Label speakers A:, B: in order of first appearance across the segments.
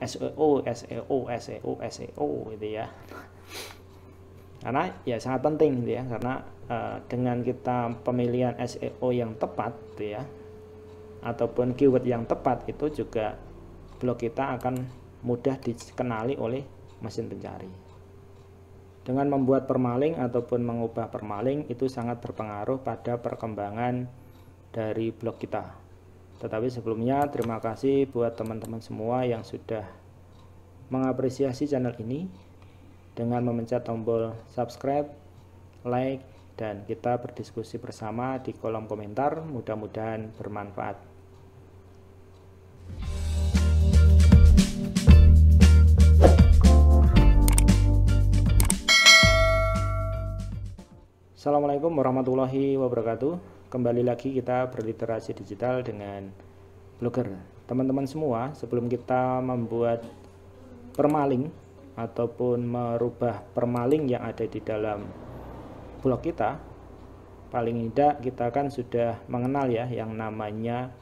A: SEO, SEO, SEO, SEO gitu ya. Karena ya sangat penting gitu ya, karena dengan kita pemilihan SEO yang tepat gitu ya, ataupun keyword yang tepat, itu juga blog kita akan mudah dikenali oleh mesin pencari. Dengan membuat permaling ataupun mengubah permaling itu sangat berpengaruh pada perkembangan dari blog kita. Tetapi sebelumnya terima kasih buat teman-teman semua yang sudah mengapresiasi channel ini dengan memencet tombol subscribe, like, dan kita berdiskusi bersama di kolom komentar. Mudah-mudahan bermanfaat. Assalamualaikum warahmatullahi wabarakatuh. Kembali lagi kita berliterasi digital dengan blogger. Teman-teman semua, sebelum kita membuat permaling ataupun merubah permaling yang ada di dalam blog kita, paling tidak kita kan sudah mengenal ya yang namanya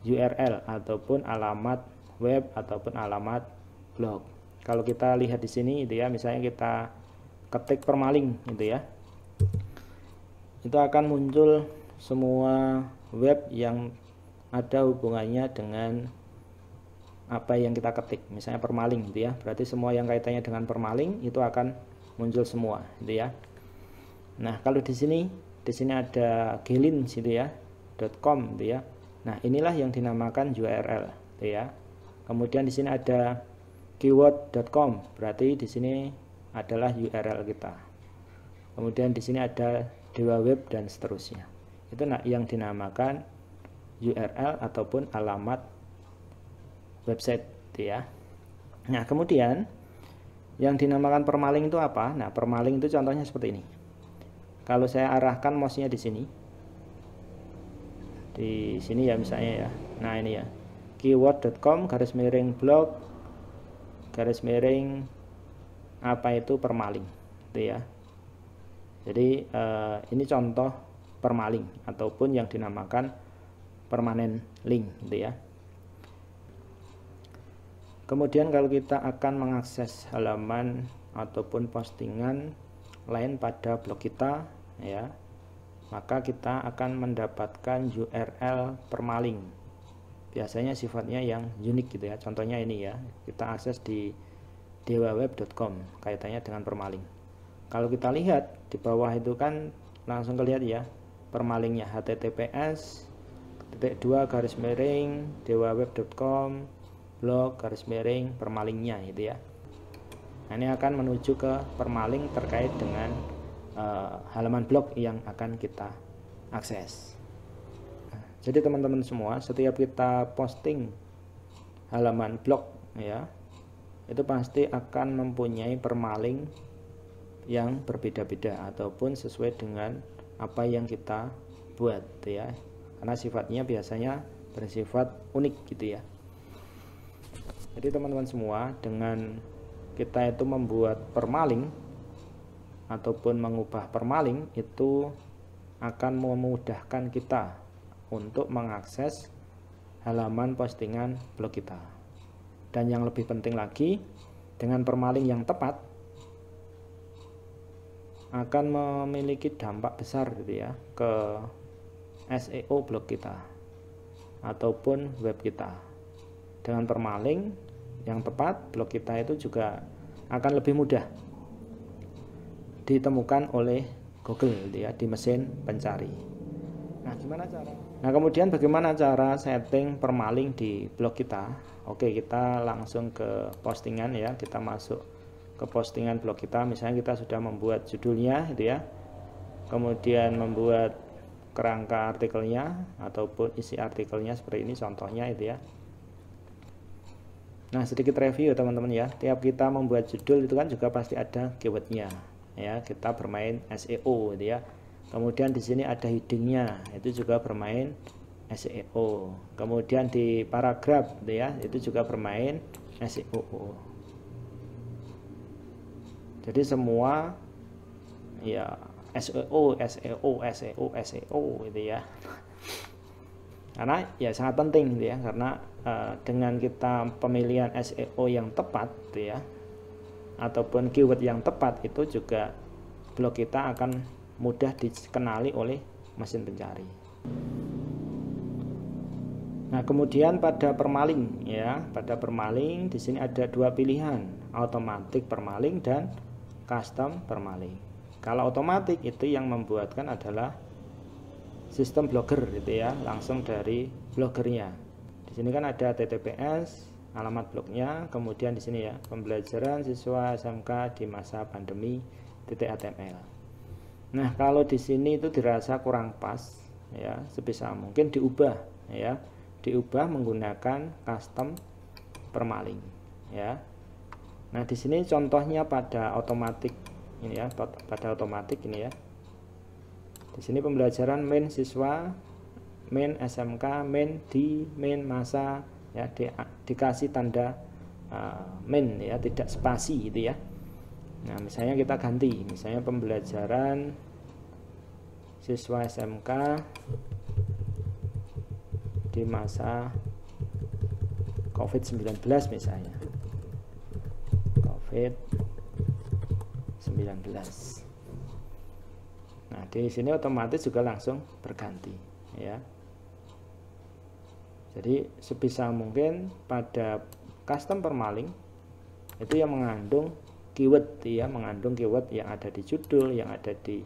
A: URL ataupun alamat web ataupun alamat blog. Kalau kita lihat di sini itu ya, misalnya kita ketik permaling gitu ya, itu akan muncul semua web yang ada hubungannya dengan apa yang kita ketik. Misalnya permaling gitu ya, berarti semua yang kaitannya dengan permaling itu akan muncul semua gitu ya. Nah, kalau di sini ada gelin gitu ya, .com gitu ya. Nah, inilah yang dinamakan URL gitu ya. Kemudian di sini ada keyword.com, berarti di sini adalah URL kita. Kemudian di sini ada Dewa Web dan seterusnya. Itu yang dinamakan URL ataupun alamat website gitu ya. Nah, kemudian yang dinamakan permaling itu apa? Nah, permaling itu contohnya seperti ini. Kalau saya arahkan mouse-nya di sini ya misalnya ya. Nah, ini ya. keyword.com _blog apa itu permaling gitu ya. Jadi ini contoh permaling ataupun yang dinamakan permanen link gitu ya. Kemudian kalau kita akan mengakses halaman ataupun postingan lain pada blog kita ya, maka kita akan mendapatkan URL permaling. Biasanya sifatnya yang unik gitu ya. Contohnya ini ya, kita akses di dewaweb.com kaitannya dengan permaling. Kalau kita lihat di bawah itu kan langsung kelihatan ya permalingnya, https://dewaweb.com blog _permalingnya gitu ya. Nah, ini akan menuju ke permaling terkait dengan halaman blog yang akan kita akses. Nah, jadi teman-teman semua, setiap kita posting halaman blog ya, itu pasti akan mempunyai permaling yang berbeda-beda ataupun sesuai dengan apa yang kita buat ya, karena sifatnya biasanya bersifat unik gitu ya. Jadi teman-teman semua, dengan kita itu membuat permaling ataupun mengubah permaling itu akan memudahkan kita untuk mengakses halaman postingan blog kita. Dan yang lebih penting lagi, dengan permaling yang tepat akan memiliki dampak besar gitu ya ke SEO blog kita ataupun web kita. Dengan permaling yang tepat, blog kita itu juga akan lebih mudah ditemukan oleh Google gitu ya, di mesin pencari. Nah, kemudian bagaimana cara setting permaling di blog kita? Oke, kita langsung ke postingan ya, kita masuk ke postingan blog kita. Misalnya kita sudah membuat judulnya gitu ya, kemudian membuat kerangka artikelnya ataupun isi artikelnya seperti ini contohnya itu ya. Nah, sedikit review teman-teman ya, tiap kita membuat judul itu kan juga pasti ada keywordnya ya, kita bermain SEO gitu ya. Kemudian di sini ada headingnya, itu juga bermain SEO. Kemudian di paragraf gitu ya, itu juga bermain SEO. Jadi semua ya SEO gitu ya. Karena ya sangat penting gitu ya, karena dengan kita pemilihan SEO yang tepat gitu ya, ataupun keyword yang tepat, itu juga blog kita akan mudah dikenali oleh mesin pencari. Nah, kemudian pada permaling ya, pada permaling di sini ada dua pilihan, automatic permaling dan custom permaling. Kalau otomatis itu yang membuatkan adalah sistem blogger gitu ya, langsung dari bloggernya. Di sini kan ada TTPS, alamat blognya, kemudian di sini ya, pembelajaran siswa SMK di masa pandemi .html. Nah, kalau di sini itu dirasa kurang pas ya, sebisa mungkin diubah ya, diubah menggunakan custom permaling ya. Nah, di sini contohnya pada otomatis ini ya, pada otomatis ini ya. Di sini pembelajaran main siswa, main SMK, main di main masa ya, dikasih tanda main ya, tidak spasi gitu ya. Nah, misalnya kita ganti, misalnya pembelajaran siswa SMK di masa COVID-19 misalnya. COVID-19. Nah, di sini otomatis juga langsung berganti ya. Jadi sebisa mungkin pada custom permaling itu yang mengandung keyword ya, mengandung keyword yang ada di judul, yang ada di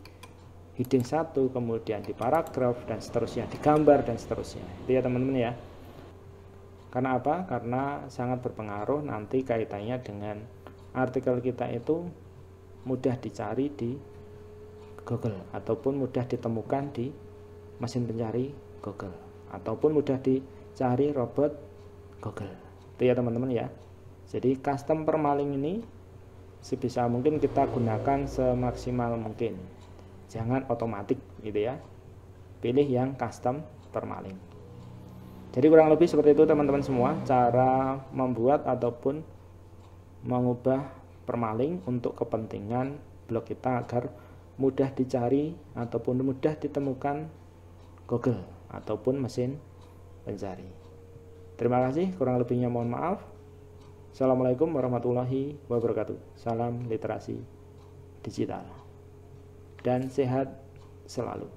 A: heading 1, kemudian di paragraf dan seterusnya, di gambar dan seterusnya. Itu ya teman-teman ya. Karena apa? Karena sangat berpengaruh nanti kaitannya dengan artikel kita itu mudah dicari di Google ataupun mudah ditemukan di mesin pencari Google ataupun mudah dicari robot Google. Itu ya teman-teman ya. Jadi custom permaling ini sebisa mungkin kita gunakan semaksimal mungkin. Jangan otomatis gitu ya. Pilih yang custom permaling. Jadi kurang lebih seperti itu teman-teman semua, cara membuat ataupun mengubah permaling untuk kepentingan blog kita agar mudah dicari ataupun mudah ditemukan Google ataupun mesin pencari. Terima kasih, kurang lebihnya mohon maaf. Assalamualaikum warahmatullahi wabarakatuh. Salam literasi digital dan sehat selalu.